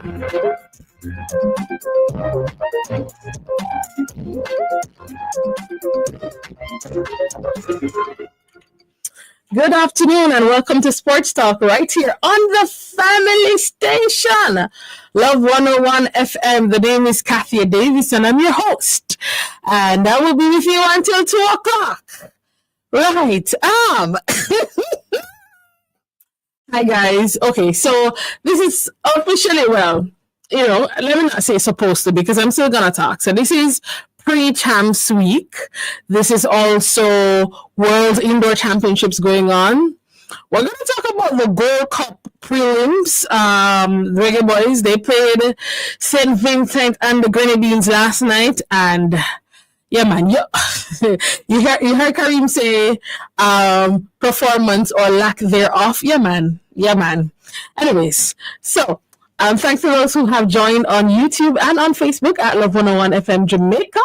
Good afternoon and welcome to Sports Talk right here on the family station, Love 101 FM. The name is Kathya Davis and I'm your host. And I will be with you until 2 o'clock. Right. Hi guys. Okay, so this is officially, let me not say supposed to because I'm still gonna talk. So this is pre-champs week. This is also World Indoor Championships going on. We're going to talk about the Gold Cup prelims. The Reggae Boys, they played St. Vincent and the Grenadines last night. And yeah, man, you heard Kareem say performance or lack thereof. Yeah, man. Anyways, so thanks to those who have joined on YouTube and on Facebook at Love 101 FM Jamaica.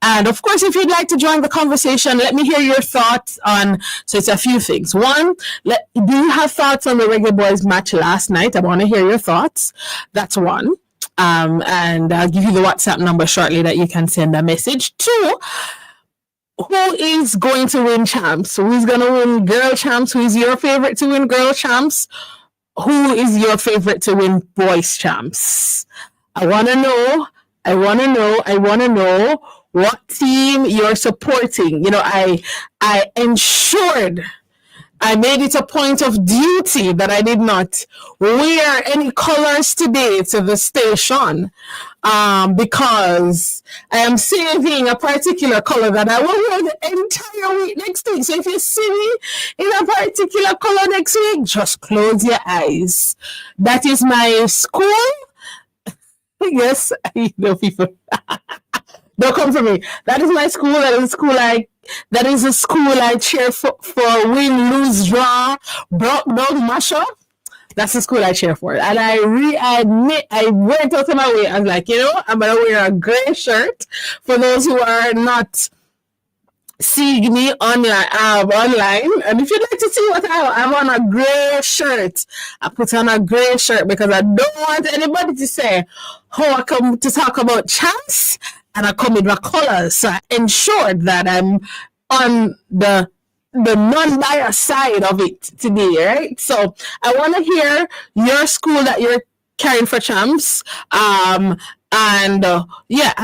And of course, if you'd like to join the conversation, let me hear your thoughts on, so it's a few things. One, do you have thoughts on the Reggae Boys match last night? I want to hear your thoughts. That's one. And I'll give you the WhatsApp number shortly that you can send a message. Two, who is going to win champs? Who's going to win girl champs? Who is your favorite to win girl champs? Who is your favorite to win boys champs? I want to know what team you're supporting. I made it a point of duty that I did not wear any colors today to the station because I am saving a particular color that I will wear the entire week next week. So if you see me in a particular color next week, just close your eyes. That is my school. Yes, I know people. Don't come for me. That is my school. That is a school I cheer for win, lose, draw, broke down, mash up. That's the school I cheer for. And I admit I went out of my way. I was like, I'm going to wear a gray shirt. For those who are not seeing me online. And if you'd like to see what I have on a gray shirt, I put on a gray shirt because I don't want anybody to say, I come to talk about champs and I come with my colors. So I ensured that I'm on the non-biased side of it today, right? So I want to hear your school that you're carrying for champs. And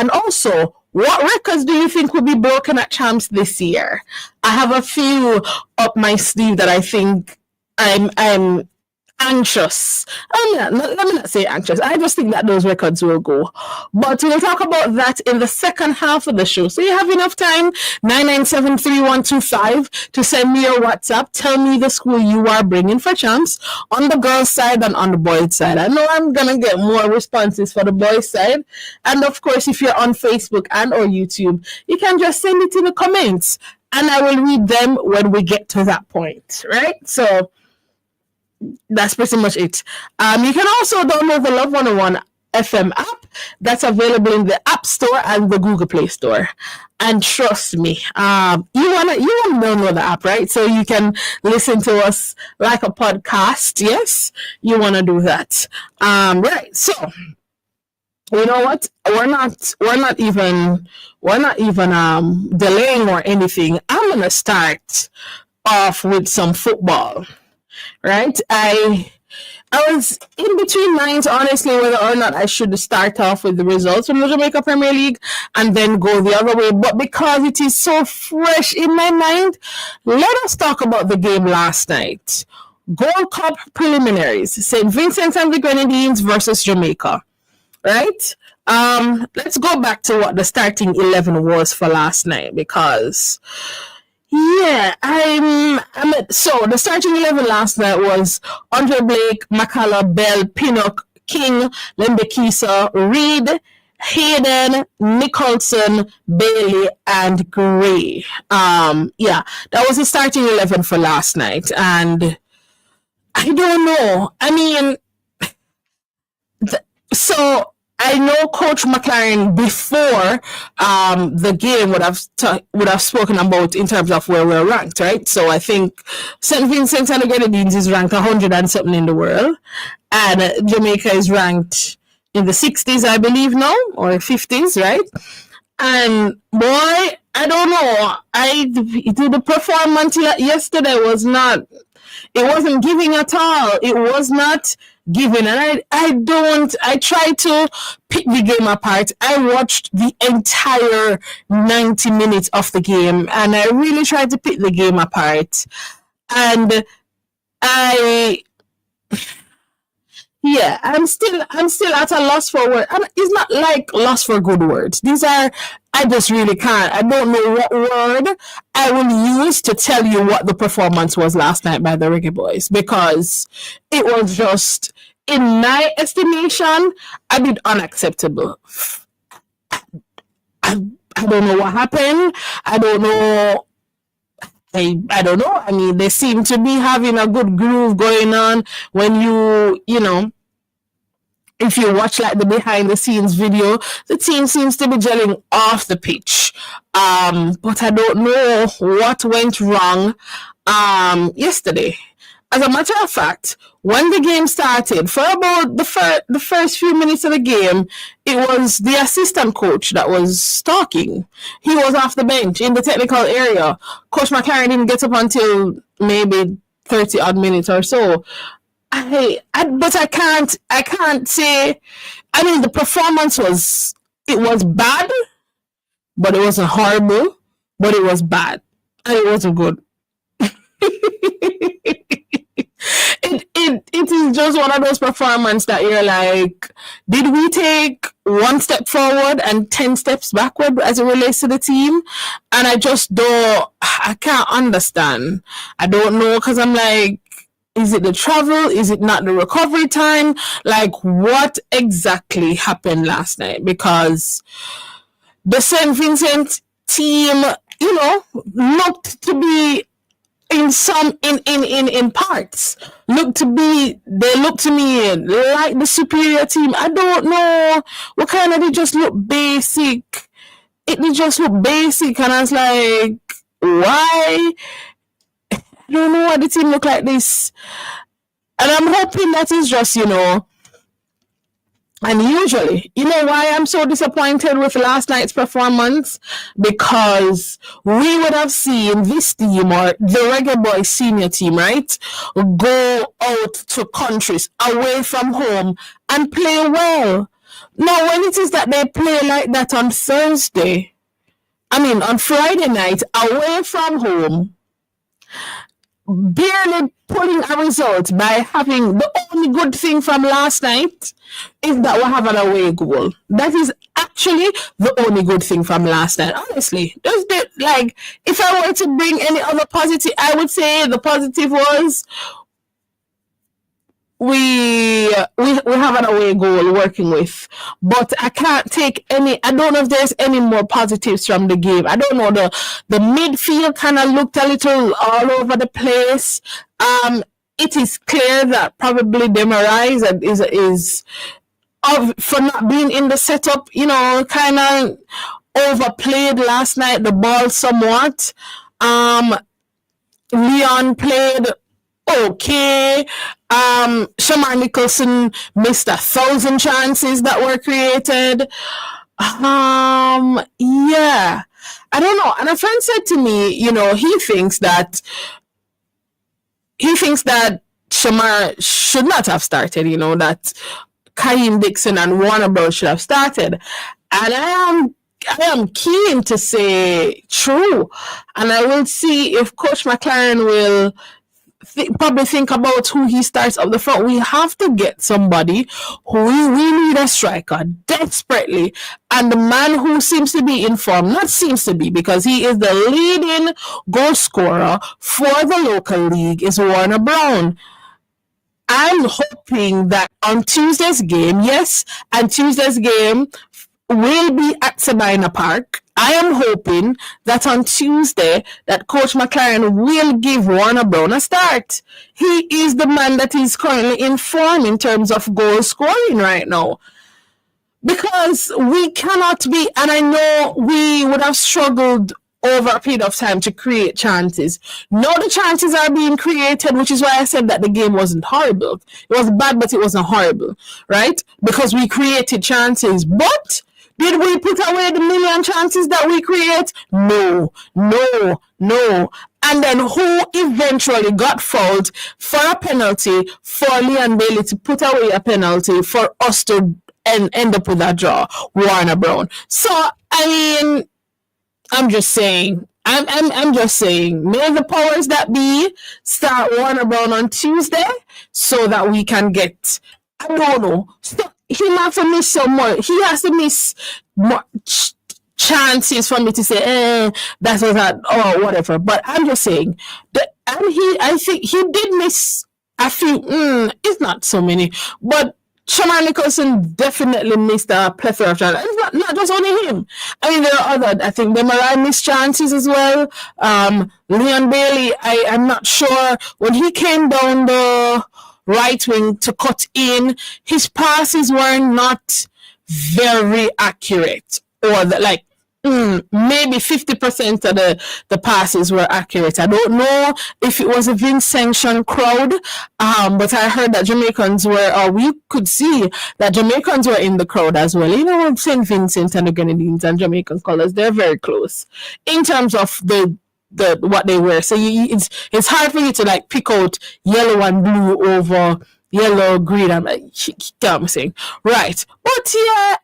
also, what records do you think will be broken at champs this year? I have a few up my sleeve that I think I'm anxious. Let me not say anxious. I just think that those records will go. But we'll talk about that in the second half of the show. So you have enough time, 9973125, to send me your WhatsApp. Tell me the school you are bringing for champs on the girls' side and on the boys' side. I know I'm going to get more responses for the boys' side. And of course, if you're on Facebook and or YouTube, you can just send it in the comments and I will read them when we get to that point, right? So that's pretty much it. You can also download the Love 101 FM app that's available in the App Store and the Google Play Store. And trust me, you wanna download the app, right? So you can listen to us like a podcast. Yes, you wanna do that. Right. So you know what? We're not even delaying or anything. I'm gonna start off with some football. Right? I was in between minds, honestly, whether or not I should start off with the results from the Jamaica Premier League and then go the other way. But because it is so fresh in my mind, let us talk about the game last night. Gold Cup preliminaries. St. Vincent and the Grenadines versus Jamaica. Right? Let's go back to what the starting 11 was for last night because... yeah, so the starting 11 last night was Andre Blake, McCullough, Bell, Pinnock, King, Lembekisa, Reed, Hayden, Nicholson, Bailey, and Gray. That was the starting 11 for last night. And I don't know. I mean, so I know Coach McLaren before the game would have spoken about in terms of where we're ranked, right? So I think St. Vincent and the Grenadines is ranked 100 and something in the world, and Jamaica is ranked in the 60s, I believe now, or 50s, right? And boy, I don't know. The performance yesterday was not. It wasn't giving at all. It was not giving, and I tried to pick the game apart. I watched the entire 90 minutes of the game, and I really tried to pick the game apart. And I yeah, I'm still at a loss for words. It's not like loss for good words. These are, I just really can't. I don't know what word I will use to tell you what the performance was last night by the Reggae Boys, because it was just, in my estimation, a bit unacceptable. I don't know what happened. I don't know. I don't know. I mean, they seem to be having a good groove going on when you know, if you watch like the behind the scenes video, the team seems to be gelling off the pitch. But I don't know what went wrong yesterday. As a matter of fact, when the game started, for about the first few minutes of the game, it was the assistant coach that was talking. He was off the bench in the technical area. Coach McLaren didn't get up until maybe 30 odd minutes or so. But I can't say. I mean, the performance was bad, but it wasn't horrible. But it was bad, and it wasn't good. It is just one of those performances that you're like, did we take one step forward and 10 steps backward as it relates to the team? And I can't understand. I don't know, because I'm like, is it the travel? Is it not the recovery time? Like, what exactly happened last night? Because the St. Vincent team, looked to be in parts they look to me like the superior team. I don't know what kind of, they just look basic. They just look basic, and I was like, why? I don't know why the team look like this. And I'm hoping that is just, and usually, why I'm so disappointed with last night's performance? Because we would have seen this team, or the Reggae Boys senior team, right, go out to countries away from home and play well. Now, when it is that they play like that on Friday night, away from home, barely pulling a result by having, the only good thing from last night is that we have an away goal. That is actually the only good thing from last night. Honestly, if I were to bring any other positive, I would say the positive was we have an away goal working with, but I can't take any. I don't know if there's any more positives from the game. I don't know, the midfield kind of looked a little all over the place. It is clear that probably Demarais is for not being in the setup, kind of overplayed last night the ball somewhat. Leon played okay. Shamar Nicholson missed 1,000 chances that were created. Yeah, I don't know. And a friend said to me, he thinks that Shamar should not have started, that Kaim Dixon and Warner Bros should have started. And I am keen to say true. And I will see if Coach McLaren will probably think about who he starts up the front. We have to get somebody who we need a striker desperately. And the man who seems to be in form, not seems to be, because he is the leading goal scorer for the local league, is Warner Brown. I'm hoping that on Tuesday's game, will be at Sabina Park. I am hoping that on Tuesday that Coach McLaren will give Warner Brown a start. He is the man that is currently in form in terms of goal scoring right now. Because we cannot be, and I know we would have struggled over a period of time to create chances. Now the chances are being created, which is why I said that the game wasn't horrible. It was bad, but it wasn't horrible, right? Because we created chances. But did we put away the million chances that we create? No, no, no. And then who eventually got fouled for a penalty for Leon Bailey to put away a penalty for us to end up with a draw? Warner Brown. So, I mean, I'm just saying. I'm just saying. May the powers that be start Warner Brown on Tuesday so that we can get, I don't know, he has to miss some more. He has to miss more chances for me to say, that's what that, or whatever. But I'm just saying that, and I think he did miss a few. It's not so many, but Shaman Nicholson definitely missed a plethora of chances. It's not just only him. I mean, there are other. I think Demarai missed chances as well. Leon Bailey, I'm not sure when he came down the right wing to cut in, his passes were not very accurate, or maybe 50% of the passes were accurate. I don't know if it was a Vincentian crowd, but I heard that Jamaicans were, or we could see that Jamaicans were in the crowd as well. You know, St. Vincent and the Grenadines and Jamaican colours, they're very close in terms of the what they wear. So it's hard for you to like pick out yellow and blue over yellow, green. I'm saying, right? But yeah,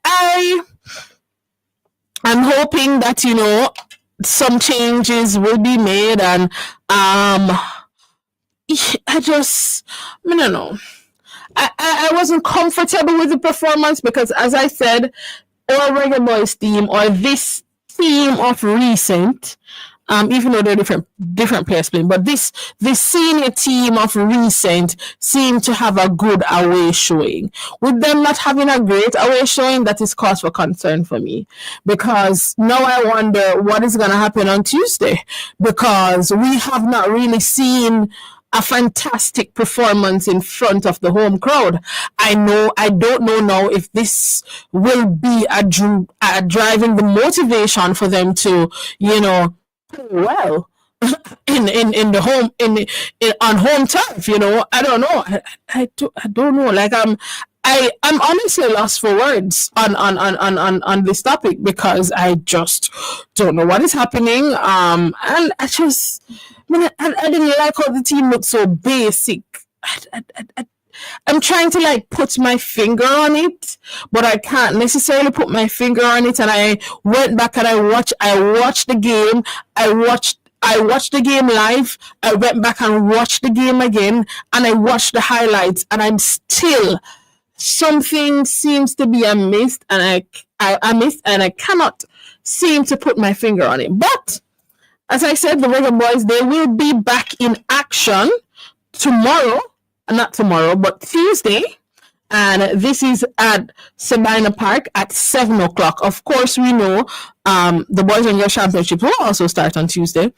I'm hoping that, you know, some changes will be made, and I don't know. I wasn't comfortable with the performance because, as I said, our Reggae Boys team, or this team of recent, even though they're different players playing, but this senior team of recent seem to have a good away showing. With them not having a great away showing, that is cause for concern for me, because now I wonder what is going to happen on Tuesday, because we have not really seen a fantastic performance in front of the home crowd. I don't know now if this will be a driving the motivation for them to, you know, well in the home on home turf. You know, I don't know. I don't know. Like I'm honestly lost for words on this topic, because I just don't know what is happening. And I didn't like how the team looked so basic. I'm trying to like put my finger on it, but I can't necessarily put my finger on it. And I went back and I watched the game. I watched the game live. I went back and watched the game again, and I watched the highlights, and I'm still, something seems to be amiss, and I cannot seem to put my finger on it. But as I said, the Reggae Boys, they will be back in action tomorrow. Not tomorrow, but Tuesday. And this is at Sabina Park at 7 o'clock. Of course, we know the Boys and Girls Championship will also start on Tuesday.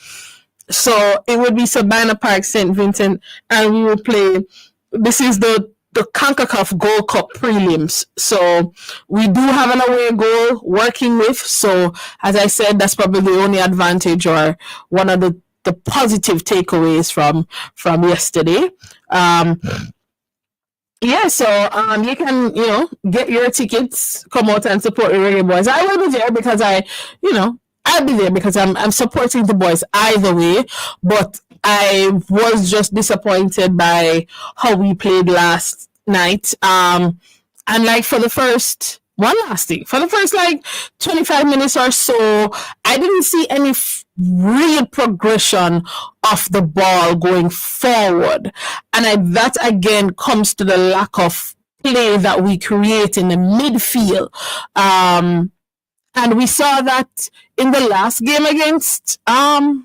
So it will be Sabina Park, St. Vincent, and we will play. This is the CONCACAF Gold Cup prelims. So we do have an away goal working with. So as I said, that's probably the only advantage, or one of the positive takeaways from yesterday. So you can, you know, get your tickets, come out and support the Reggae Boys. I will be there because I'll be there because I'm supporting the boys either way. But I was just disappointed by how we played last night. And like for the first like 25 minutes or so, I didn't see any real progression of the ball going forward. And that again comes to the lack of play that we create in the midfield. And we saw that in the last game against what's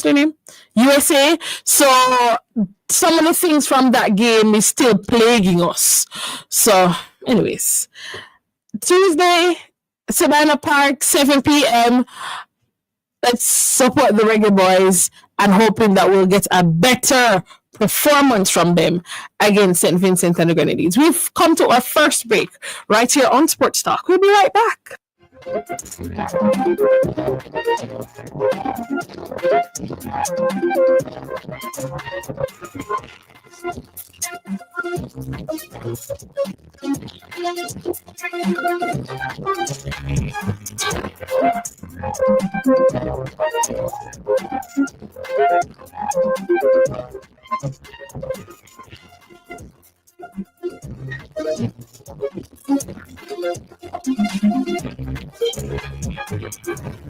their name? USA. So some of the things from that game is still plaguing us. So anyways, Tuesday, Sabina Park, 7 p.m. Let's support the Reggae Boys, and hoping that we'll get a better performance from them against St. Vincent and the Grenadines. We've come to our first break right here on Sports Talk. We'll be right back.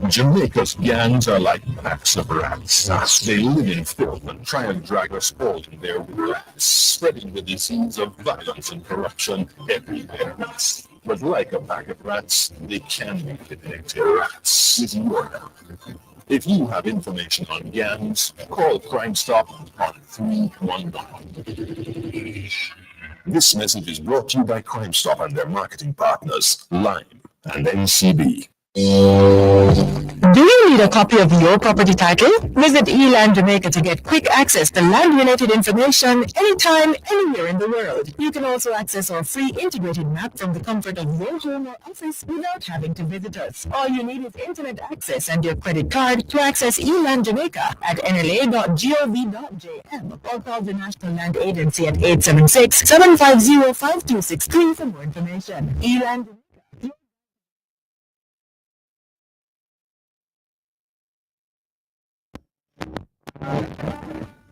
Jamaica's gangs are like packs of rats. They live in filth and try and drag us all in their rats, spreading the disease of violence and corruption everywhere. But like a pack of rats, they can be detected rats with your help. If you have information on gangs, call Crime Stop on 311. This message is brought to you by Crime Stop and their marketing partners, Lime and NCB. Do you need a copy of your property title? Visit Eland Jamaica to get quick access to land-related information anytime, anywhere in the world. You can also access our free integrated map from the comfort of your home or office without having to visit us. All you need is internet access and your credit card to access Eland Jamaica at nla.gov.jm or call the National Land Agency at 876-750-5263 for more information. Eland Jamaica.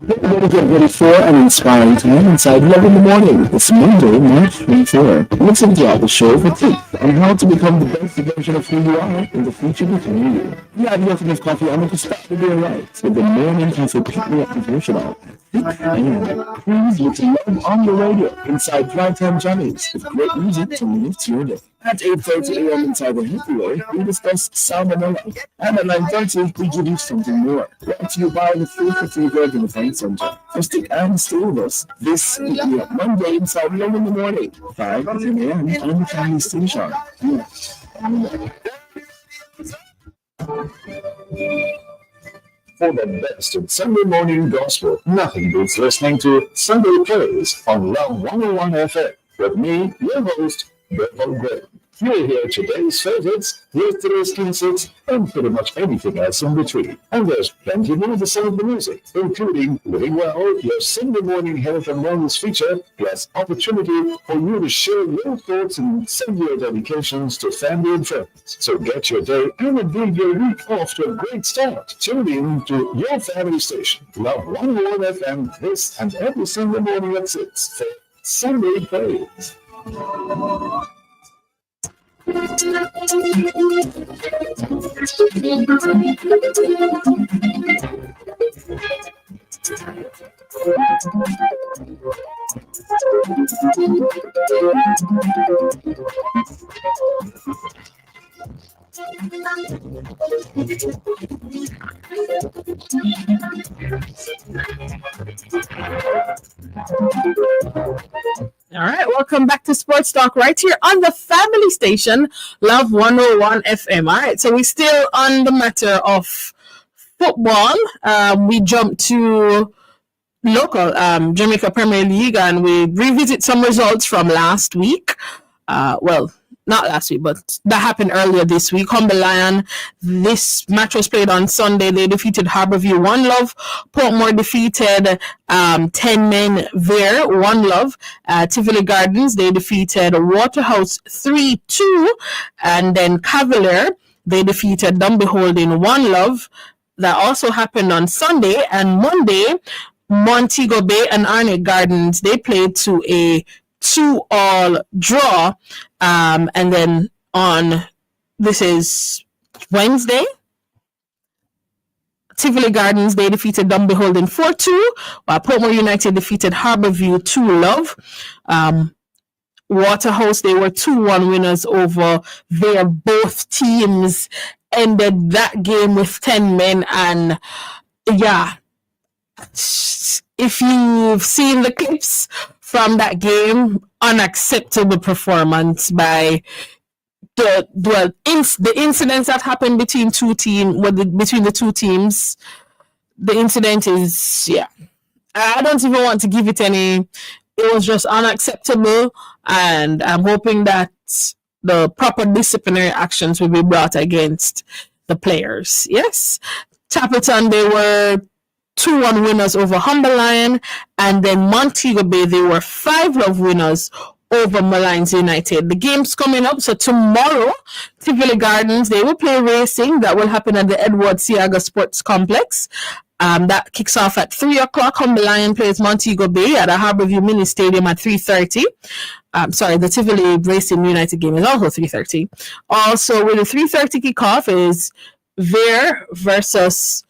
2024 an inspiring time inside Love in the Morning. It's Monday, March 24. Listen to our show for tips on how to become the best version of who you are in the future becoming you. The idea of coffee, I'm going to start the day right with the morning coffee pick-me-up devotional. Please with Love on the radio inside Drive-Time Johnny's with great music to lift your day. At 8:30 a.m. inside the Happy Way, we discuss salmonella. And at 9:30, we give you something more. Brought to you by the Food for Free Greg in the Fun Center. So stick and stay with us. This is your Monday inside Love in the Morning, 5 to 10 a.m. on the Family Station. For the best in Sunday morning gospel, nothing beats listening to Sunday Praise on Love 101 FM with me, your host, Bevan Graham. You'll hear today's favorites, yesterday's classics, and pretty much anything else in between. And there's plenty more to some of the music, including Living Well, your Sunday morning health and wellness feature, plus opportunity for you to share your thoughts and send your dedications to family and friends. So get your day and indeed your week off to a great start. Tune in to your family station, Love 101 FM, this and every Sunday morning at 6 for Sunday Praise. All right, welcome back to Sports Talk right here on the family station, Love 101 FM. All right, so we're still on the matter of football. We jump to local Jamaica Premier League and we revisit some results from last week. Well, not last week, but that happened earlier this week. Humble Lion, this match was played on Sunday. They defeated Harbourview 1-0. Portmore defeated 10 men there, 1-0. Tivoli Gardens, they defeated Waterhouse 3-2. And then Cavalier, they defeated Dumbeholding 1-0. That also happened on Sunday. And Monday, Montego Bay and Arnett Gardens, they played to a 2-2 draw. And then this is Wednesday, Tivoli Gardens, they defeated Dumbeholding 4-2, while Portmore United defeated Harbourview 2-0. Waterhouse, they were 2-1 winners over there. Both teams ended that game with 10 men. And yeah, if you've seen the clips from that game, unacceptable performance by the incidents that happened between between the two teams. The incident is, yeah, I don't even want to give it any. It was just unacceptable, and I'm hoping that the proper disciplinary actions will be brought against the players. Yes, Chapelton, they were 2-1 winners over Humber Lion, and then Montego Bay, they were 5-love winners over Malines United. The game's coming up. So tomorrow, Tivoli Gardens, they will play racing. That will happen at the Edward Siaga Sports Complex. That kicks off at 3 o'clock. Humber Lion plays Montego Bay at a Harborview Mini Stadium at 3:30. The Tivoli Racing United game is also 3:30. Also, with the 3:30 kickoff is Vere versus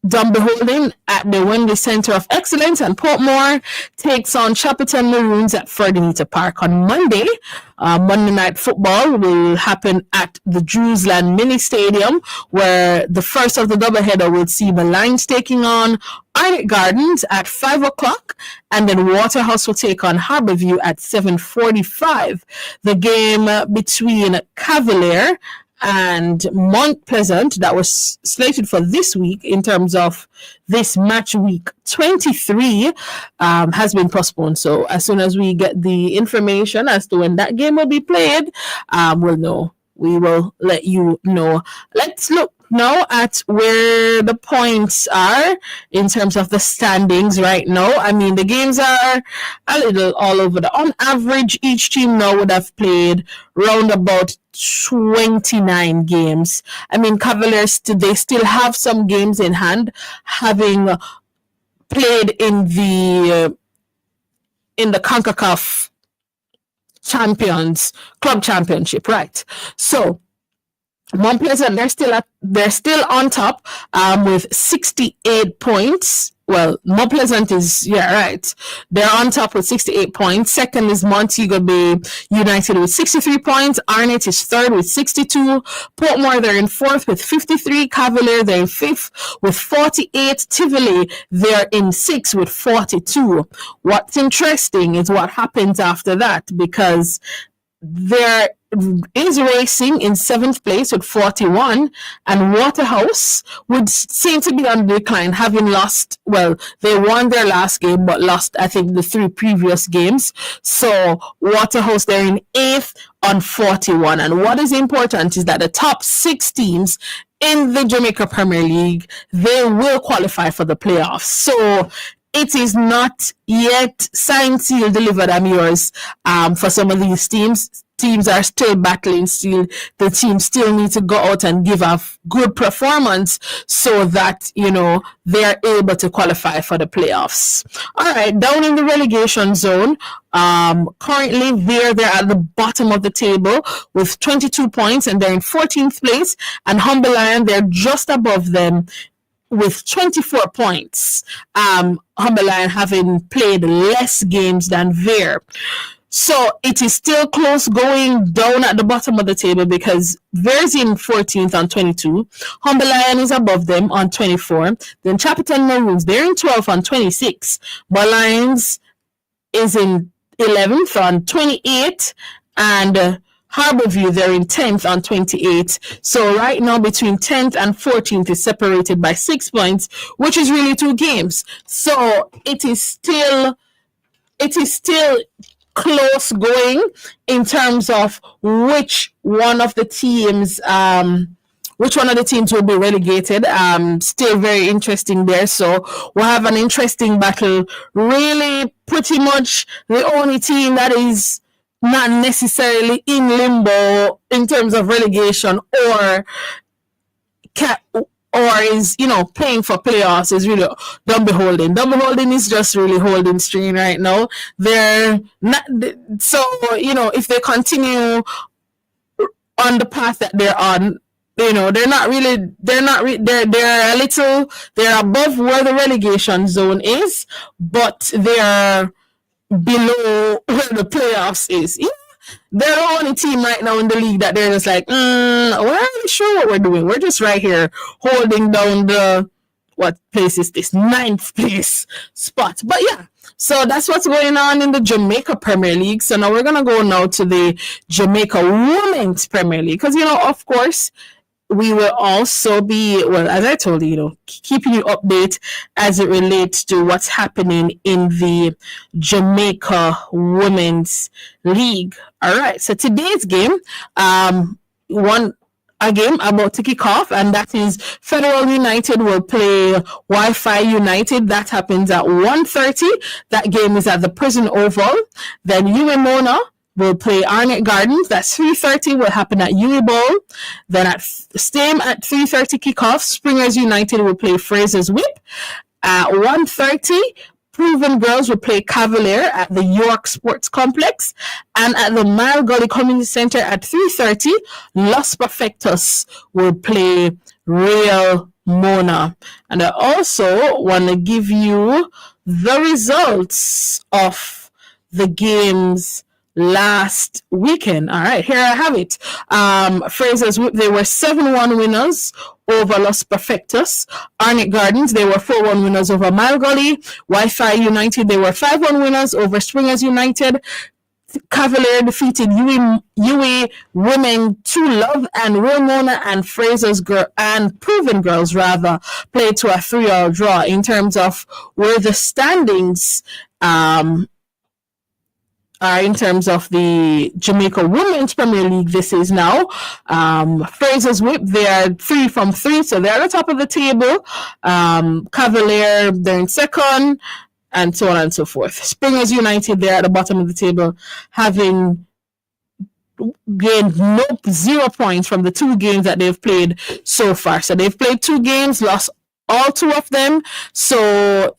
Dumbeholding at the Wembley Centre of Excellence, and Portmore takes on Chapelton Maroons at Ferdinand Park on Monday. Monday Night Football will happen at the Drewsland Mini Stadium, where the first of the doubleheader will see Malines taking on Arnett Gardens at 5 o'clock, and then Waterhouse will take on Harborview at 7:45. The game between Cavalier and Mount Pleasant, that was slated for this week in terms of this match week 23, has been postponed. So as soon as we get the information as to when that game will be played, we'll know. We will let you know. Let's look now at where the points are in terms of the standings right now. I mean, the games are a little all over. On average, each team now would have played round about 29 games. I mean, Cavaliers, they still have some games in hand, having played in the CONCACAF Club Championship, right? So Mount Pleasant, they're still on top with 68 points. Well, Mount Pleasant is, they're on top with 68 points. Second is Montego Bay United with 63 points. Arnett is third with 62. Portmore, they're in fourth with 53. Cavalier, they're in fifth with 48. Tivoli, they're in sixth with 42. What's interesting is what happens after that, because there is Racing in seventh place with 41, and Waterhouse would seem to be on the decline, having lost. Well, they won their last game but lost, I think, the 3 previous games. So Waterhouse, they're in eighth on 41. And what is important is that the top 6 teams in the Jamaica Premier League, they will qualify for the playoffs. So it is not yet signed, sealed, delivered, I'm yours for some of these teams. Teams are still battling. The teams still need to go out and give a good performance so that, they're able to qualify for the playoffs. All right, down in the relegation zone, currently they're at the bottom of the table with 22 points, and they're in 14th place. And Humber Lion, they're just above them with 24 points. Humber Lion having played less games than Vere. So it is still close going down at the bottom of the table, because Vere's in 14th on 22. Humber Lion is above them on 24. Then Chapelton Maroons, they're in 12th on 26. Malines is in 11th on 28. And Harborview, they're in 10th on 28. So right now between 10th and 14th is separated by 6 points, which is really 2 games. So it is still close going in terms of which one of the teams will be relegated. Still very interesting there. So we'll have an interesting battle. Really, pretty much the only team that is not necessarily in limbo in terms of relegation or is, playing for playoffs is really Dumbeholding. Dumbeholding is just really holding string right now. They're not, so, if they continue on the path that they're on, they're above where the relegation zone is, but they're below where the playoffs is. They're the only team right now in the league that they're just like, we're not really sure what we're doing. We're just right here holding down what place is this? 9th place spot. But yeah, so that's what's going on in the Jamaica Premier League. So now we're going to go now to the Jamaica Women's Premier League. Because, of course, we will also be, well, as I told you, keeping you update as it relates to what's happening in the Jamaica Women's League. All right, so today's game, one a game about to kick off, and that is Federal United will play Wi-Fi United. That happens at 1:30. That game is at the Prison Oval. Then Mona will play Arnett Gardens. That's 3:30. Will happen at UE Bowl. Then at same at 3:30 kickoff, Springers United will play Fraser's Whip. At 1:30, Proven Girls will play Cavalier at the York Sports Complex, and at the Mile Gully Community Center at 3:30, Los Perfectos will play Real Mona. And I also want to give you the results of the games last weekend. All right, here I have it. Fraser's Whip, they were 7-1 winners over Los Perfectos. Arnett Gardens, they were 4-1 winners over Mile Gully. Wi-Fi United, they were 5-1 winners over Springers United. Cavalier defeated UE Women to Love, and Ramona and Fraser's Girl and Proven Girls rather played to a 3-all draw. In terms of where the standings are in terms of the Jamaica Women's Premier League, this is now Fraser's Whip. They are 3 from 3, so they're at the top of the table. Cavalier, they're in second, and so on and so forth. Springers United, they're at the bottom of the table, having gained 0 points from the 2 games that they've played so far. So they've played 2 games, lost all 2 of them. So,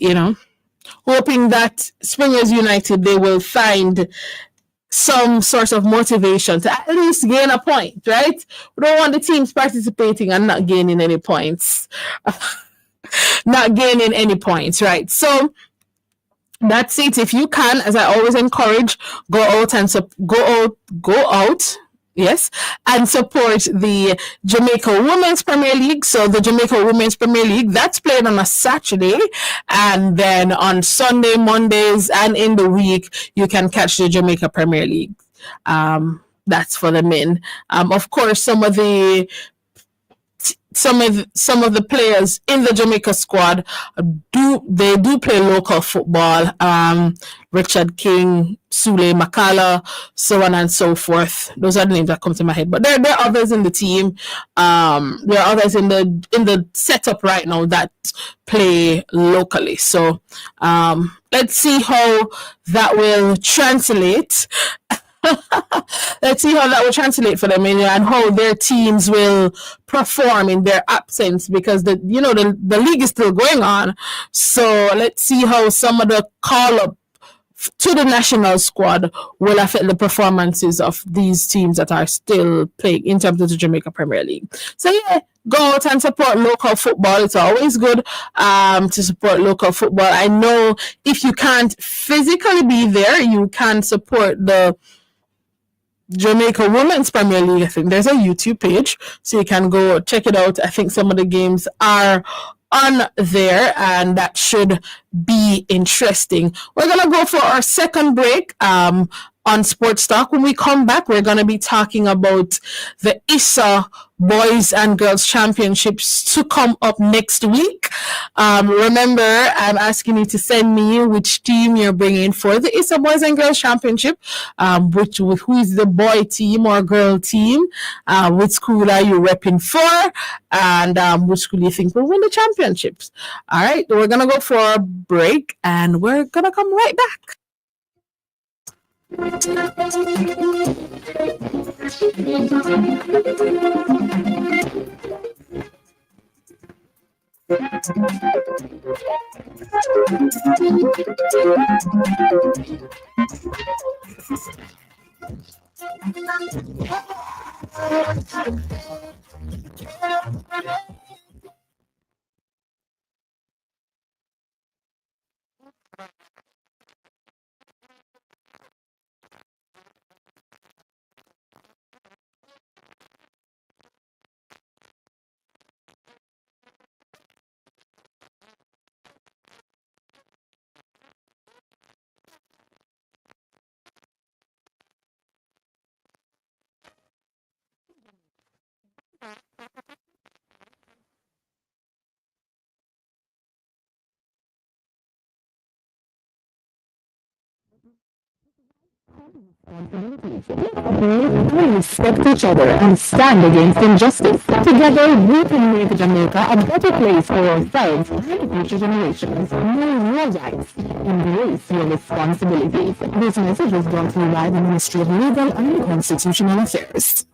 hoping that Springers United, they will find some sort of motivation to at least gain a point, right? We don't want the teams participating and not gaining any points. Not gaining any points, right? So that's it. If you can, as I always encourage, go out, yes, and support the Jamaica Women's Premier League. So the Jamaica Women's Premier League, that's played on a Saturday, and then on Sunday, Mondays, and in the week, you can catch the Jamaica Premier League. That's for the men. Of course, some of the players in the Jamaica squad do play local football. Richard King, Sule Makala, so on and so forth. Those are the names that come to my head. But there are others in the team. There are others in the setup right now that play locally. So let's see how that will translate. Let's see how that will translate for them, and how their teams will perform in their absence, because the league is still going on. So let's see how some of the call up to the national squad will affect the performances of these teams that are still playing in terms of the Jamaica Premier League. So yeah, go out and support local football. It's always good to support local football. I know if you can't physically be there, you can support the Jamaica Women's Premier League. I think there's a YouTube page, so you can go check it out. I think some of the games are on there, and that should be interesting. We're gonna go for our second break on Sports Talk. When we come back, we're gonna be talking about the ISA Boys and Girls Championships to come up next week. Remember, I'm asking you to send me which team you're bringing for the ISA Boys and Girls Championship, who is the boy team or girl team, which school are you repping for, and which school you think will win the championships. All right, we're going to go for a break, and we're going to come right back. We respect each other and stand against injustice. Together, we can make Jamaica a better place for ourselves and future generations. Know your rights. Embrace your responsibilities. This message was brought to you by the Ministry of Legal and Constitutional Affairs.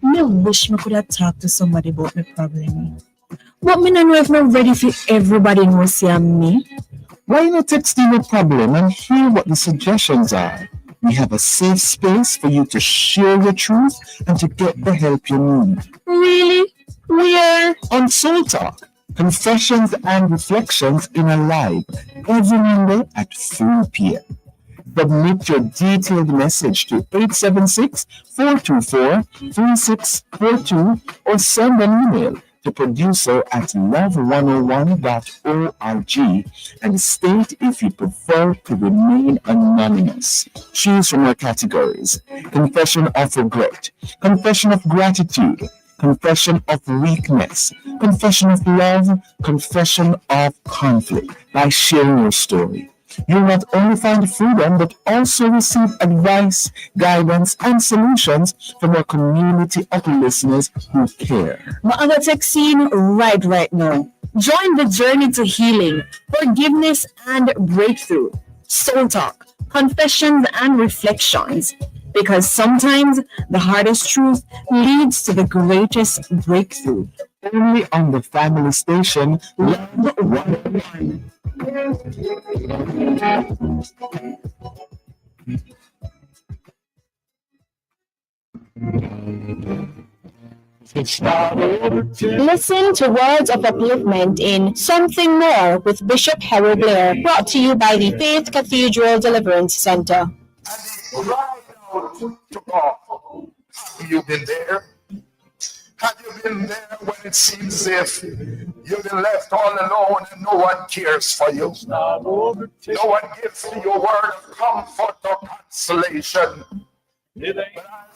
Me wish me could have talked to somebody about my problem. But me don't know if I'm ready for everybody knows see me. Why not texting your problem and hear what the suggestions are? We have a safe space for you to share your truth and to get the help you need. Really? We're on Soul Talk, Confessions and Reflections in a Live, every Monday at 3 p.m. Submit your detailed message to 876-424-3642 or send an email to producer@love101.org and state if you prefer to remain anonymous. Choose from our categories: confession of regret, confession of gratitude, confession of weakness, confession of love, confession of conflict. By sharing your story, you'll not only find freedom but also receive advice, guidance, and solutions from a community of listeners who care. I'm gonna text scene right now. Join the journey to healing, forgiveness, and breakthrough. Soul Talk, Confessions and Reflections. Because sometimes the hardest truth leads to the greatest breakthrough. Only on the family station, Love 101. Listen to words of upliftment in Something More with Bishop Harold Blair, brought to you by the Faith Cathedral Deliverance Center. Right now to God. Have you been there? Have you been there when it seems as if you've been left all alone and no one cares for you? No one gives you a word of comfort or consolation. But as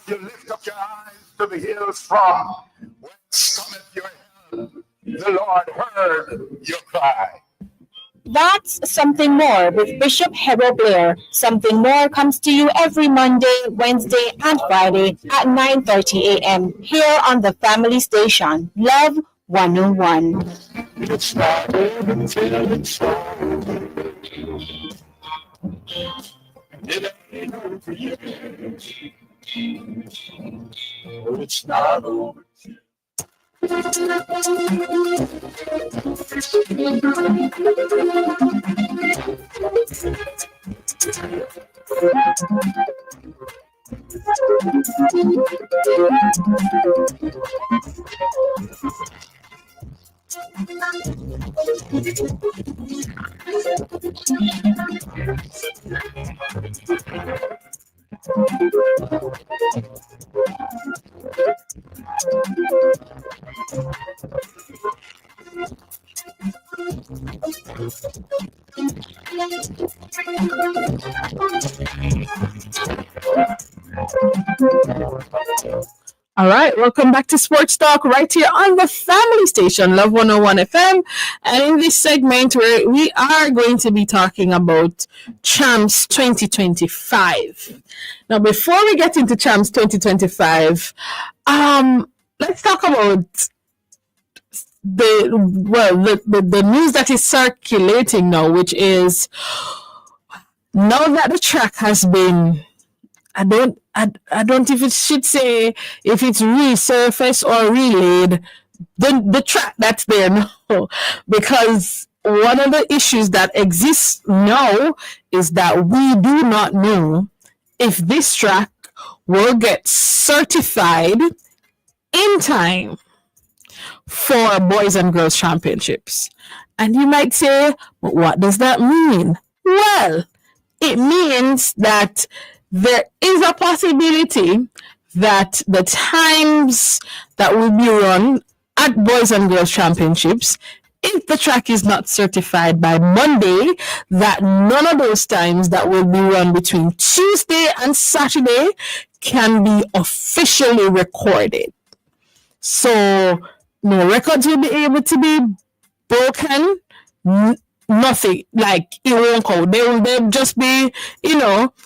you lift up your eyes to the hills from whence cometh your help, the Lord heard your cry. That's Something More with Bishop Harold Blair. Something More comes to you every Monday, Wednesday, and Friday at 9:30 a.m. here on the family station, Love 101. It's not over till it's over. It ain't over yet. Oh, it's not over. All right, welcome back to Sports Talk right here on the family station, Love 101 FM. And in this segment, we are going to be talking about Champs 2025. Now, before we get into Champs 2025, let's talk about the news that is circulating now, which is now that the track has been, I don't if it should say if it's resurfaced or relayed, the track that's there now, because one of the issues that exists now is that we do not know if this track will get certified in time for boys and girls championships. And you might say, but what does that mean? Well, it means that there is a possibility that the times that will be run at boys and girls championships, if the track is not certified by Monday, that none of those times that will be run between Tuesday and Saturday can be officially recorded. So no records will be able to be broken. nothing, like it won't go. They'll just be,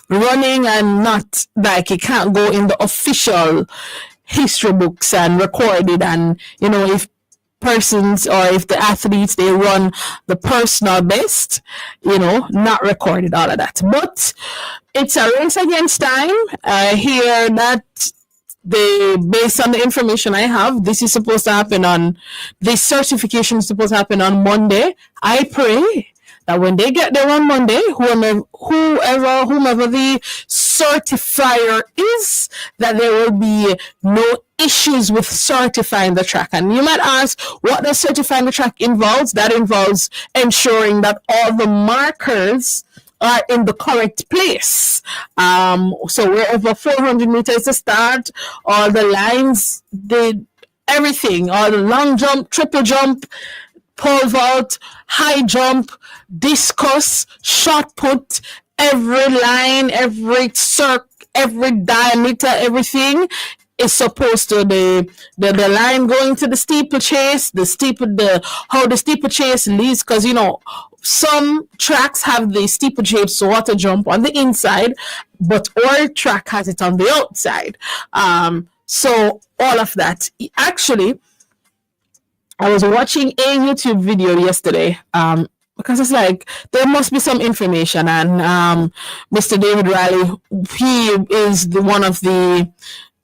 running, and not like it can't go in the official history books and recorded. And if persons, or if the athletes, they run the personal best, not recorded, all of that. But it's a race against time. I hear that based on the information I have, this certification is supposed to happen on Monday. I pray that when they get there on Monday, whomever the certifier is, that there will be no issues with certifying the track. And you might ask, what does certifying the track involves? That involves ensuring that all the markers are in the correct place. So wherever 400 meters to start, all the lines, everything, all the long jump, triple jump, pole vault, high jump, discus, shot put, every line, every circle, every diameter, everything is supposed to the line going to the steeplechase, how the steeplechase leads, because some tracks have the steeplechase water jump on the inside, but our track has it on the outside. So all of that. Actually, I was watching a YouTube video yesterday, because it's like there must be some information, and Mr. David Riley, he is one of the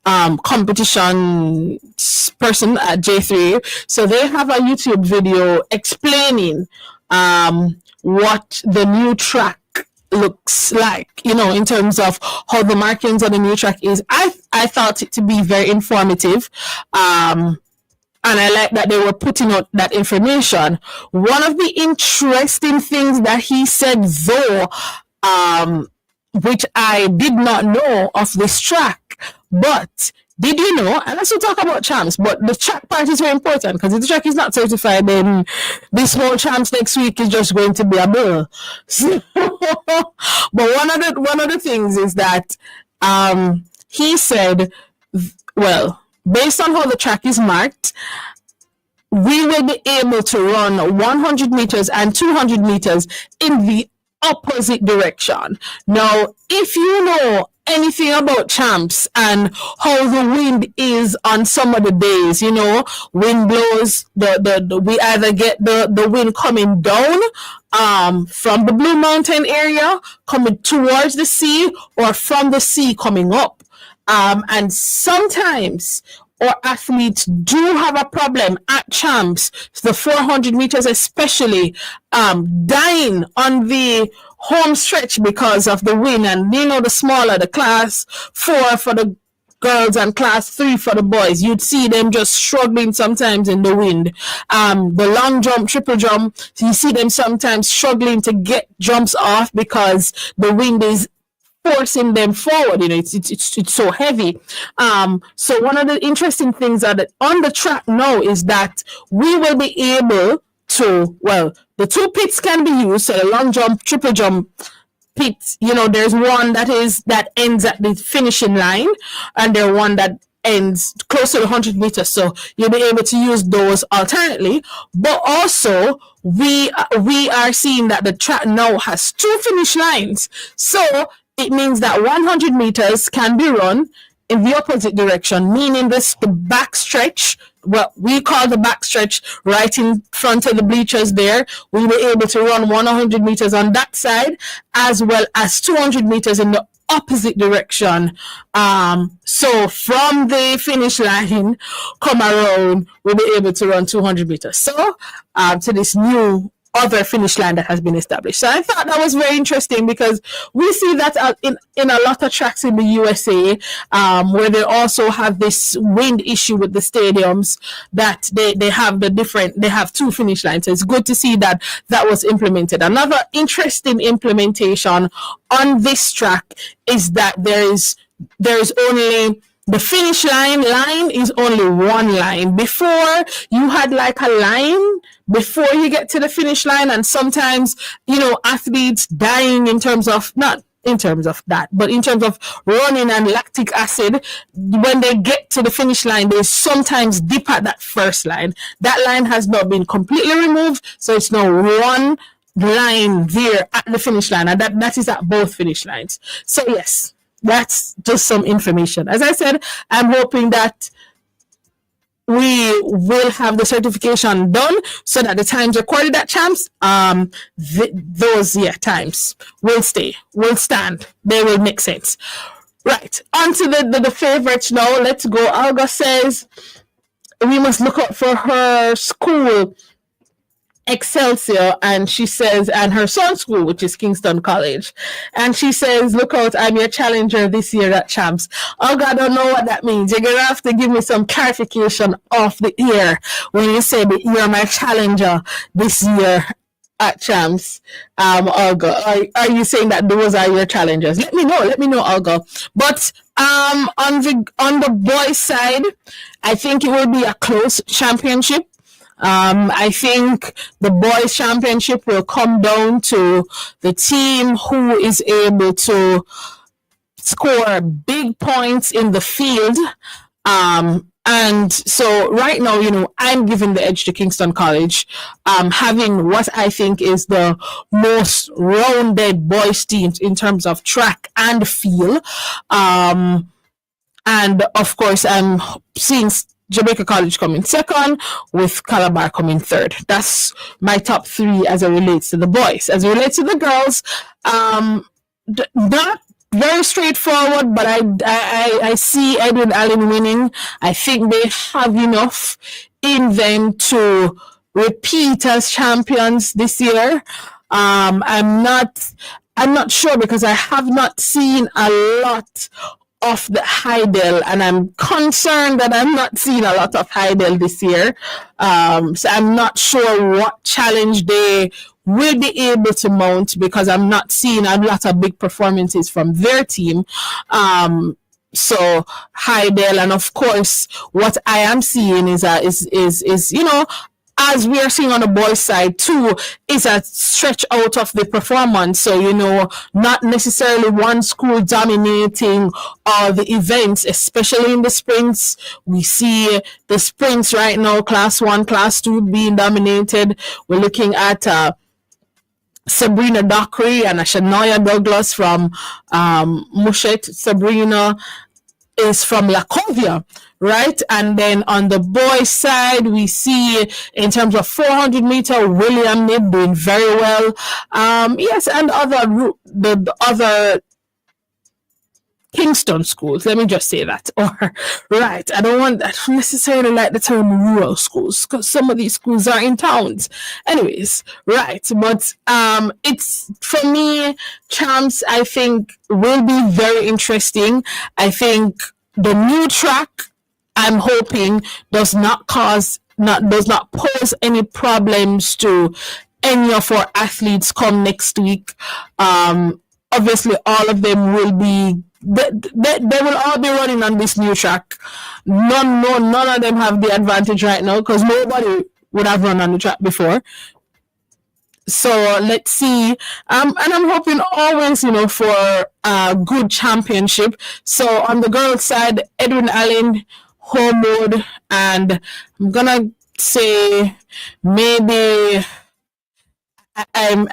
competition person at J3, so they have a YouTube video explaining what the new track looks like, in terms of how the markings on the new track is. I thought it to be very informative, and I like that they were putting out that information. One of the interesting things that he said, though, which I did not know of this track, but did you know, and let's talk about champs, but the track part is very important, because if the track is not certified, then this whole champs next week is just going to be a bill. So, but one of the things is that he said, well, based on how the track is marked, we will be able to run 100 meters and 200 meters in the opposite direction. Now, if you know anything about champs and how the wind is on some of the days, wind blows, we either get the wind coming down from the Blue Mountain area coming towards the sea, or from the sea coming up. And sometimes our athletes do have a problem at champs, the 400 meters especially, dying on the home stretch because of the wind. And the smaller the class 4 for the girls and class 3 for the boys, you'd see them just struggling sometimes in the wind. The long jump, triple jump, you see them sometimes struggling to get jumps off because the wind is forcing them forward. It's so heavy. So one of the interesting things that on the track now is that we will be able to, the 2 pits can be used. So the long jump, triple jump pits, there's one that ends at the finishing line, and there's one that ends close to the 100 meters. So you'll be able to use those alternately. But also, we are seeing that the track now has 2 finish lines. So it means that 100 meters can be run in the opposite direction, meaning the back stretch, what we call the back stretch, right in front of the bleachers there, we'll be able to run 100 meters on that side, as well as 200 meters in the opposite direction. So from the finish line, come around, we'll be able to run 200 meters. So to this new other finish line that has been established. So I thought that was very interesting, because we see that in a lot of tracks in the USA, where they also have this wind issue with the stadiums, that they have 2 finish lines. So it's good to see that was implemented. Another interesting implementation on this track is that there's only the finish line is only one line. Before, you had like a line before you get to the finish line, and sometimes, athletes dying in terms of, not in terms of that, but in terms of running and lactic acid, when they get to the finish line, they sometimes dip at that first line. That line has not been completely removed, so it's now one line there at the finish line, and that is at both finish lines. So yes, that's just some information. As I said, I'm hoping that we will have the certification done so that the times recorded at champs, those times will stand. They will make sense. Right, on to the favorites now. Let's go. Olga says we must look out for her school, Excelsior, and she says, and her son's school, which is Kingston College, and she says, look out, I'm your challenger this year at champs. Olga, I don't know what that means. You're gonna have to give me some clarification off the air when you say that you're my challenger this year at champs. Olga, are you saying that those are your challengers? Let me know, Olga. But on the boys side, I think it will be a close championship. I think the boys' championship will come down to the team who is able to score big points in the field. And so right now, I'm giving the edge to Kingston College, having what I think is the most rounded boys teams in terms of track and field. And of course, I'm seeing Jamaica College coming second, with Calabar coming third. That's my top three as it relates to the boys. As it relates to the girls, not very straightforward, but I see Edwin Allen winning. I think they have enough in them to repeat as champions this year. I'm not sure because I have not seen a lot of the Heidel, and I'm concerned that I'm not seeing a lot of Heidel this year. So I'm not sure what challenge they will be able to mount because I'm not seeing a lot of big performances from their team. So Heidel, and of course, what I am seeing is as we are seeing on the boys' side too, is a stretch out of the performance. So, not necessarily one school dominating all the events, especially in the sprints. We see the sprints right now, class 1, class 2 being dominated. We're looking at Sabrina Dockery and Shania Douglas from Mushet. Sabrina is from Lakovia, right? And then on the boys' side, we see in terms of 400 meter, William Nib doing very well. Yes, and the other Kingston schools, let me just say that. Or, right, I don't necessarily like the term rural schools because some of these schools are in towns. Anyways, right, but it's, for me, champs, I think, will be very interesting. I think the new track, I'm hoping, does not pose any problems to any of our athletes come next week. Obviously, all of them will be. They will all be running on this new track. None of them have the advantage right now because nobody would have run on the track before. So let's see. And I'm hoping always, for a good championship. So on the girls' side, Edwin Allen, Homewood, and I'm gonna say maybe. I'm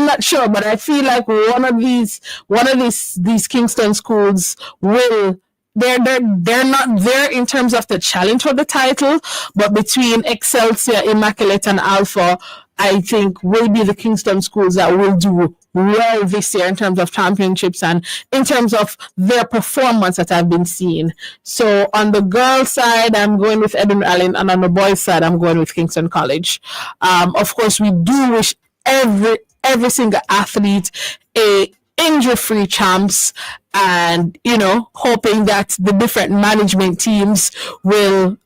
not sure, but I feel like one of these Kingston schools will. They're not there in terms of the challenge for the title, but between Excelsior, Immaculate, and Alpha, I think will be the Kingston schools that will do well this year in terms of championships and in terms of their performance that I've been seeing. So on the girls' side, I'm going with Edwin Allen, and on the boys' side, I'm going with Kingston College. Of course, we do wish every single athlete a injury-free champs, and hoping that the different management teams will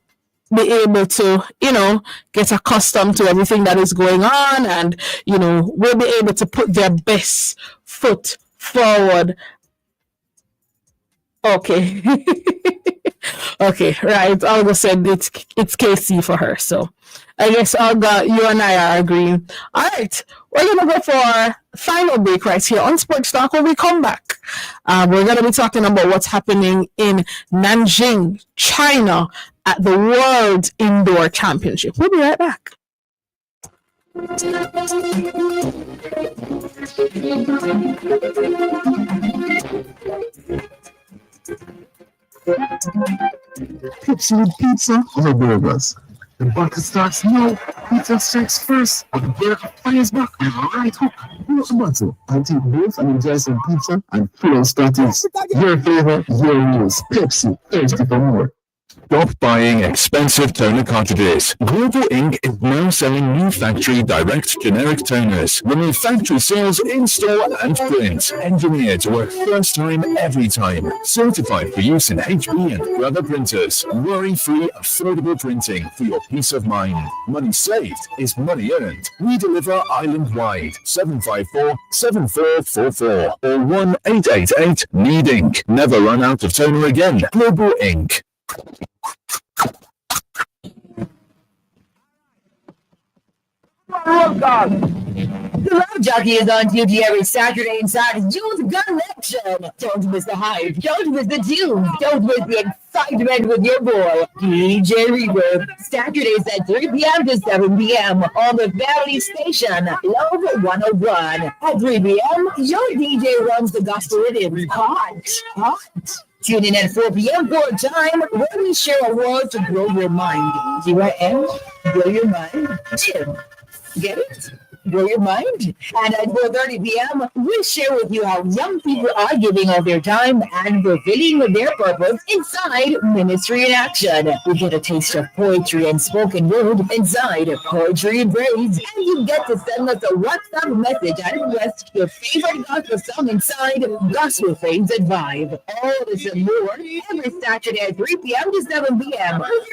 be able to get accustomed to everything that is going on, and will be able to put their best foot forward. Okay. Okay, right. Olga said it's KC for her, so I guess Olga, you and I are agreeing. All right, we're gonna go for our final break right here on Sports Talk. When we come back, we're gonna be talking about what's happening in Nanjing, China, at the World Indoor Championship. We'll be right back. Pepsi with pizza or burgers. The butter starts now. Pizza strikes first, but the burger fires back with a right hook. Use the butter. I'll take both and enjoy some pizza and full starters. Your flavor, your rules. Pepsi, thirsty for more. Stop buying expensive toner cartridges. Global Ink is now selling new factory direct generic toners. Remove factory sales in store and print. Engineered to work first time every time. Certified for use in HP and other printers. Worry-free, affordable printing for your peace of mind. Money saved is money earned. We deliver island-wide. 754-7444 or 1-888-NEED INK. Never run out of toner again. Global Ink. Roll call. The Love Jockey is on duty every Saturday inside Youth Connection. Don't miss the hype. Don't miss the tunes. Don't miss the excitement with your boy, DJ Reverb. Saturdays at 3 p.m. to 7 p.m. on the family station, Love 101. At 3 p.m., your DJ runs the gospel rhythm. Hot. Tune in at 4 p.m. for a time where we share a word to grow your mind. Here I am. Grow your mind. Jim. Get it? Grow your mind. And at 4:30 p.m., we share with you how young people are giving of their time and fulfilling their purpose inside Ministry in Action. We get a taste of poetry and spoken word inside Poetry and Praise. And you get to send us a WhatsApp message and request your favorite gospel song inside Gospel Fades and Vibe. All this and more every Saturday at 3 p.m. to 7 p.m. with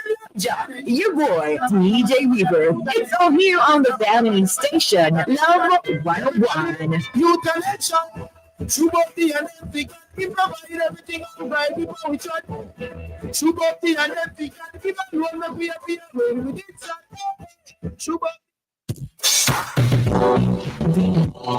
your boy, DJ Weaver. It's all here on the family station, Love 101. Youth Connection. Subopti and empty. We provide everything right before we try. Subopti and empty. We don't want to be a when we did something. Subopti.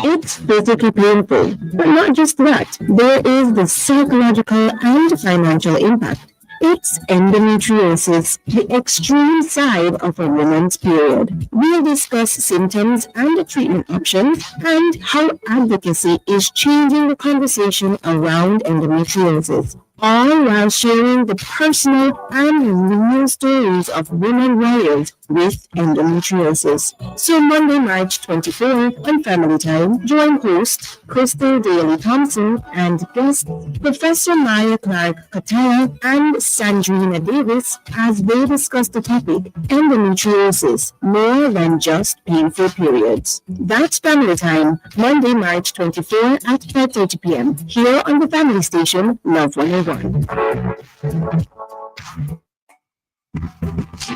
It's physically painful, but not just that. There is the psychological and financial impact. It's endometriosis, the extreme side of a woman's period. We'll discuss symptoms and treatment options and how advocacy is changing the conversation around endometriosis, all while sharing the personal and real stories of women warriors with endometriosis. So Monday, March 24 on Family Time, join host Crystal Daly Thompson and guest Professor Maya Clark Kathya and Sandrina Davis as they discuss the topic endometriosis, more than just painful periods. That's Family Time, Monday, March 24 at 5:30 p.m. here on the Family Station, Love 101.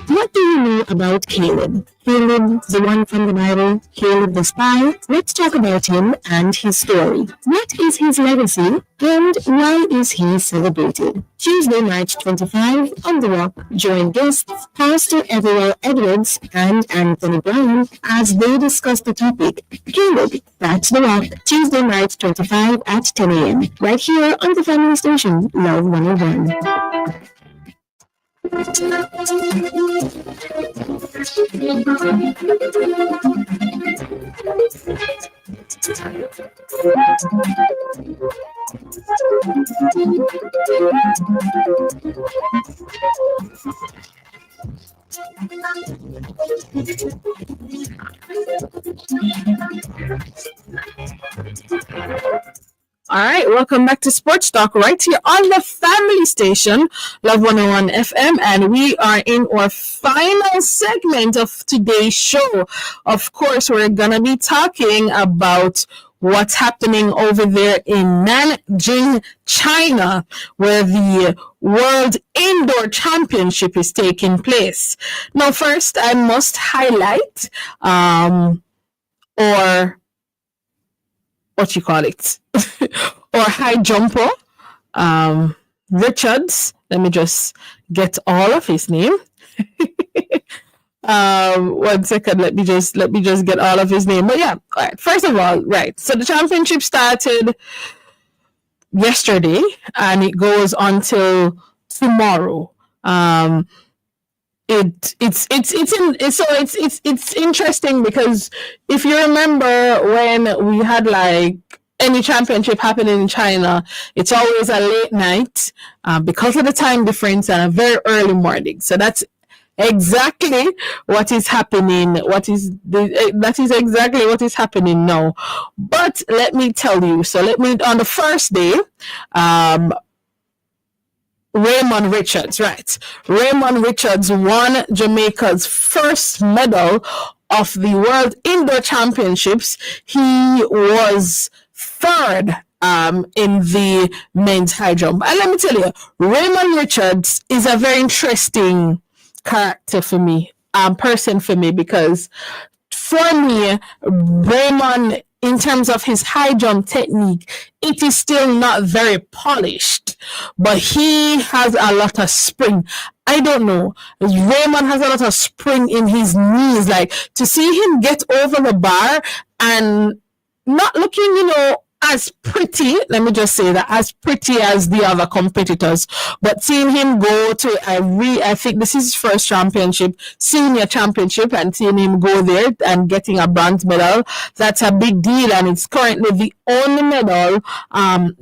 What do you know about Caleb? Caleb, the one from the Bible, Caleb the spy. Let's talk about him and his story. What is his legacy and why is he celebrated? Tuesday, March 25 on The Rock, join guests Pastor Everell Edwards and Anthony Brown as they discuss the topic Caleb, that's The Rock. Tuesday, March 25 at 10 a.m. right here on the family station, Love 101. All right, welcome back to Sports Talk right here on the family station, Love 101 FM, and we are in our final segment of today's show. Of course, we're going to be talking about what's happening over there in Nanjing, China, where the World Indoor Championship is taking place. Now, first, I must highlight or what you call it, or high jumper, Richards. Let me just get all of his name. 1 second. Let me just get all of his name. But yeah, all right. First of all, right. So the championship started yesterday, and it goes until tomorrow. it's interesting because if you remember when we had like any championship happening in China, it's always a late night because of the time difference and a very early morning. So that's exactly what is happening. That is exactly what is happening now. But let me tell you. So on the first day, Raymond Richards, right? Raymond Richards won Jamaica's first medal of the World Indoor Championships. He was third in the men's high jump. And let me tell you, Raymond Richards is a very interesting character for me, person for me, because for me, Raymond, in terms of his high jump technique, it is still not very polished, but he has a lot of spring. I don't know. Raymond has a lot of spring in his knees. Like to see him get over the bar and not looking, as pretty, let me just say that, as pretty as the other competitors, but seeing him go to I think this is his first championship, senior championship, and seeing him go there and getting a bronze medal, that's a big deal, and it's currently the only medal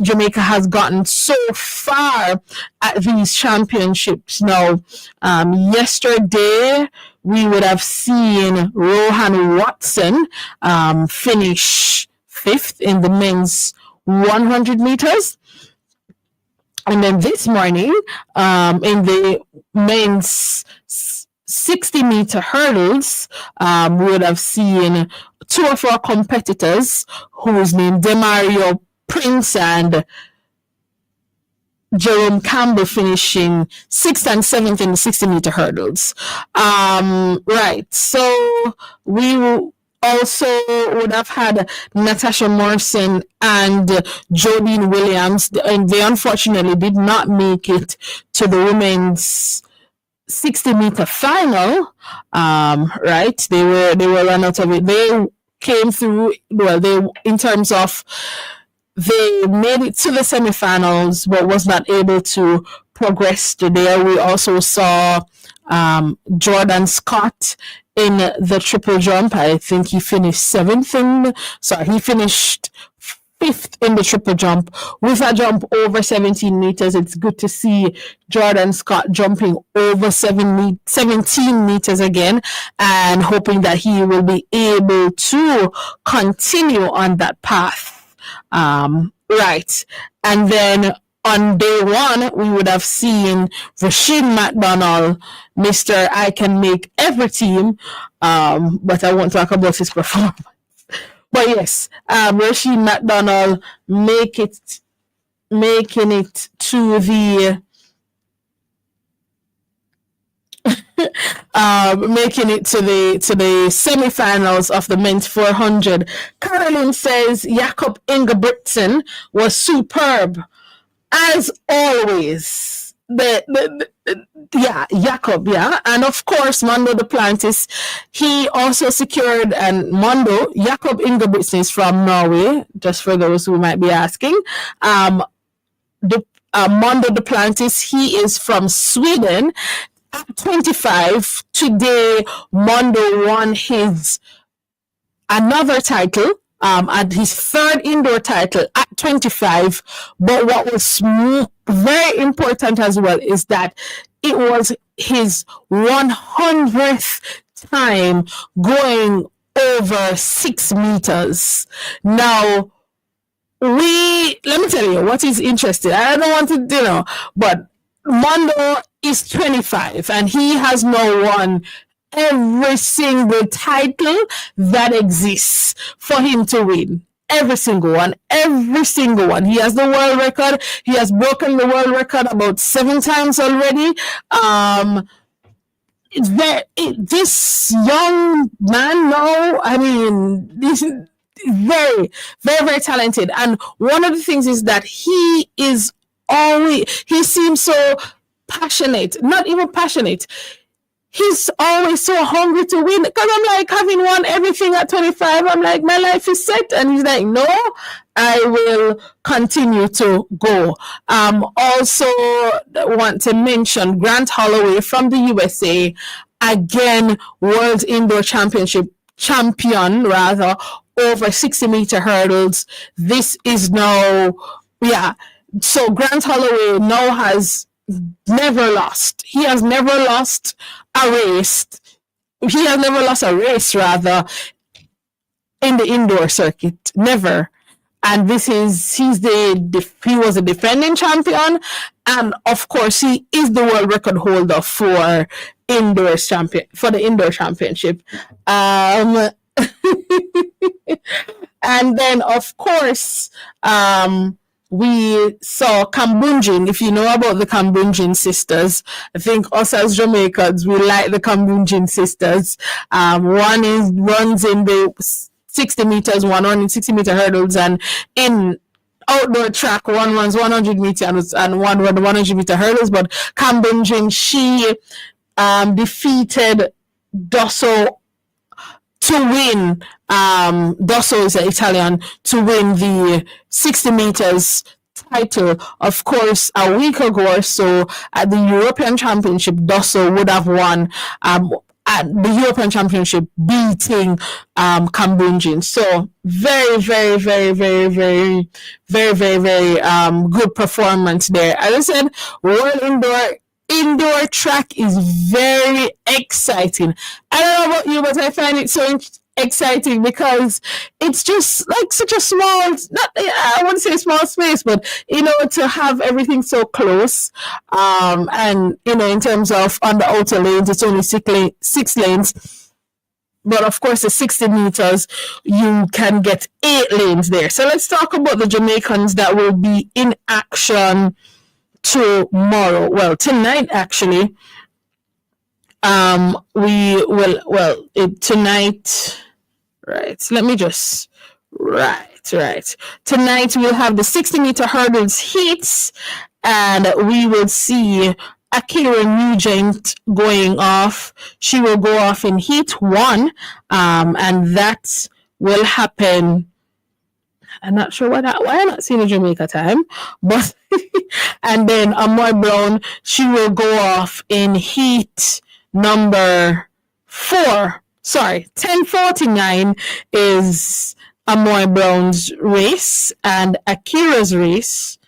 Jamaica has gotten so far at these championships. Now, yesterday we would have seen Rohan Watson finish fifth in the men's 100 meters. And then this morning, in the men's 60-meter hurdles, we would have seen two of our competitors, whose name Demario Prince and Jerome Campbell, finishing 6th and 7th in the 60-meter hurdles. Right, so we also would have had Natasha Morrison and Jodine Williams, and they unfortunately did not make it to the women's 60-meter final. Right, they were run out of it. They came through. Well, they made it to the semifinals, but was not able to progress to there. We also saw Jordan Scott in the triple jump. I think he finished he finished 5th in the triple jump. With a jump over 17 meters, it's good to see Jordan Scott jumping over 17 meters again, and hoping that he will be able to continue on that path. Right. And then on day one, we would have seen Rashid McDonald, Mr. I Can Make Every Team, but I won't talk about his performance. But yes, Rashid McDonald making it to the semifinals of the men's 400. Caroline says Jakob Ingebrigtsen was superb as always. Jakob, and of course Mondo Duplantis, he also secured, and Jakob Ingebrigtsen is from Norway, just for those who might be asking. Mondo Duplantis, he is from Sweden. At 25, today Mondo won his another title, at his third indoor title at 25. But what was very important as well is that it was his 100th time going over 6 meters. Now, let me tell you what is interesting. I don't want to, but Mondo is 25 and he has now won every single title that exists for him to win. Every single one. He has the world record. He has broken the world record about 7 times already. This young man now, this is very, very, very talented. And one of the things is that he seems so passionate, not even passionate. He's always so hungry to win. Because I'm like, having won everything at 25, I'm like, my life is set. And he's like, no, I will continue to go. Also, want to mention Grant Holloway from the USA, again, World Indoor Championship champion, rather, over 60-meter hurdles. This is now, yeah. So Grant Holloway now has never lost. He has never lost a race. He has never lost a race, rather, in the indoor circuit. Never. And he was a defending champion, and of course he is the world record holder for the indoor championship. And then of course we saw Kambunjin. If you know about the Kambunjin sisters, I think us as Jamaicans, we like the Kambunjin sisters. One runs in the 60 meters, one running 60-meter hurdles, and in outdoor track, one runs 100 meters and one run 100-meter hurdles. But Kambunjin, she defeated Dosso to win. Dosso is an Italian, to win the 60 meters title. Of course, a week ago or so at the European Championship, Dosso would have won at the European Championship, beating Kambunjin. So very, very, very, very, very, very, very, very good performance there. As I said, World Indoor track is very exciting. I don't know about you, but I find it so exciting because it's just like such a small, not, I wouldn't say small space, but to have everything so close, and in terms of on the outer lanes, it's only 6 lanes, but of course the 60 meters you can get 8 lanes there. So let's talk about the Jamaicans that will be in action tomorrow. Well, tonight actually. Tonight, right, let me just, right. Tonight we'll have the 60-meter hurdles heats, and we will see Akira Nugent going off. She will go off in heat 1, and that will happen. I'm not sure why I'm not seeing the Jamaica time, but and then Amoy Brown, she will go off in heat number 4. Sorry, 10:49 is Amoy Brown's race, and Akira's race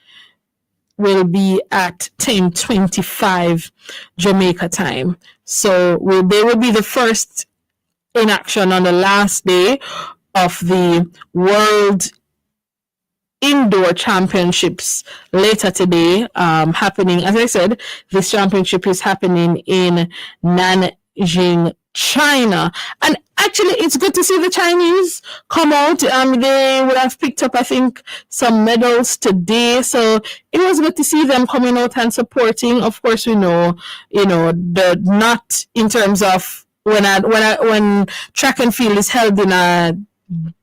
will be at 10:25 Jamaica time. So they will be the first in action on the last day of the World Indoor Championships later today, happening. As I said, this championship is happening in Nanjing, China. And actually, it's good to see the Chinese come out. They would have picked up, I think, some medals today. So it was good to see them coming out and supporting. Of course, we know, the not in terms of when track and field is held in a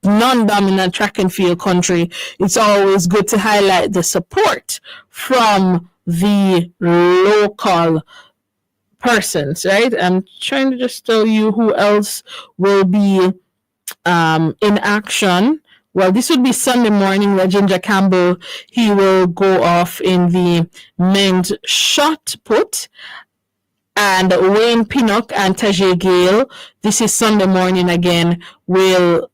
non-dominant track and field country, it's always good to highlight the support from the local persons, right? I'm trying to just tell you who else will be in action. Well, this would be Sunday morning where Ginger Campbell, he will go off in the men's shot put. And Wayne Pinnock and Tajay Gale, this is Sunday morning again, will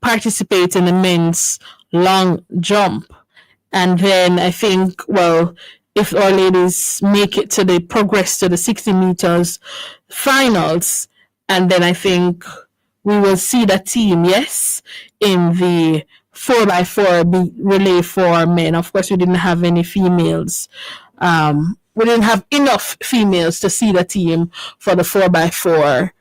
participate in the men's long jump. And then I think, well, if our ladies make it to progress to the 60 meters finals, and then I think we will see the team, yes, in the 4x4 relay for men. Of course, we didn't have any females. We didn't have enough females to see the team for the 4x4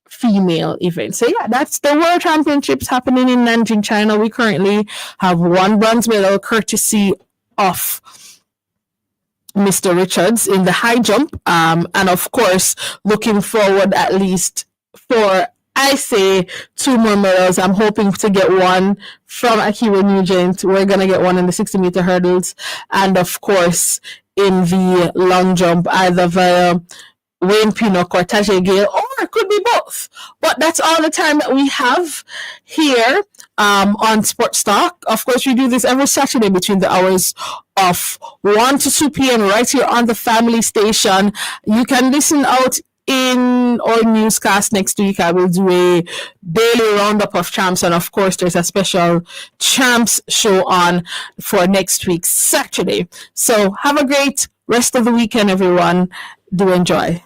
female event. So yeah, that's the World Championships happening in Nanjing, China. We currently have 1 bronze medal courtesy of Mr. Richards in the high jump. And of course, looking forward at least for, I say, 2 more medals. I'm hoping to get 1 from Akira Nugent. We're going to get 1 in the 60-meter hurdles. And of course, in the long jump, either via Wayne Pinnock or Tajay Gale, or it could be both. But that's all the time that we have here on Sports Talk. Of course, we do this every Saturday between the hours of 1 to 2 p.m. right here on the family station. You can listen out in our newscast next week. I will do a daily roundup of champs, and of course there's a special champs show on for next week's Saturday. So have a great rest of the weekend, everyone. Do enjoy.